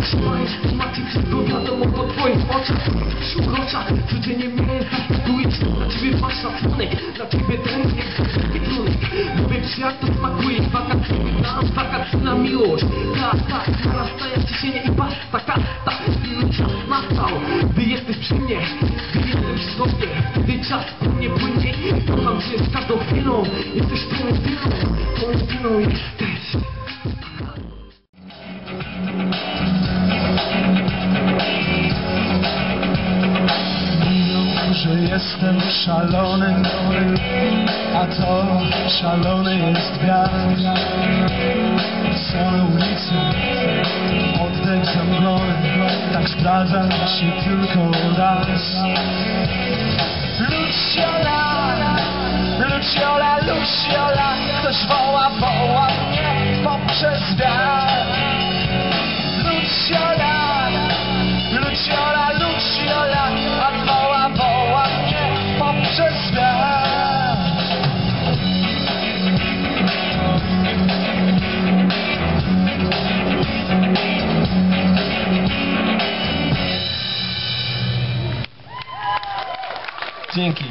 Trzymaj macie wszystko wiadomo po twoich oczach. Przykroczach, codziennie mnie zaskakuje. Dla ciebie masz szacunek, dla ciebie ten jak trunek. Lubię ci jak to smakuje, wakacyjna miłość. Tak, narastając ciśnienie i basta, kasta. Chwilny czas nastał, gdy jesteś przy mnie, gdy jestem przy sobie. Gdy czas płynie, kocham cię z każdą chwilą. Jesteś tą jedyną jesteś. Że jestem szalony, a to szalony jest wiatr. Są ulice, oddech zamglony, tak zdarza się tylko raz. Luciola, Luciola, Luciola, ktoś woła mnie poprzez wiatr. Luciola, Luciola, Luciola, a woła mnie poprzez wiatr. Dzięki.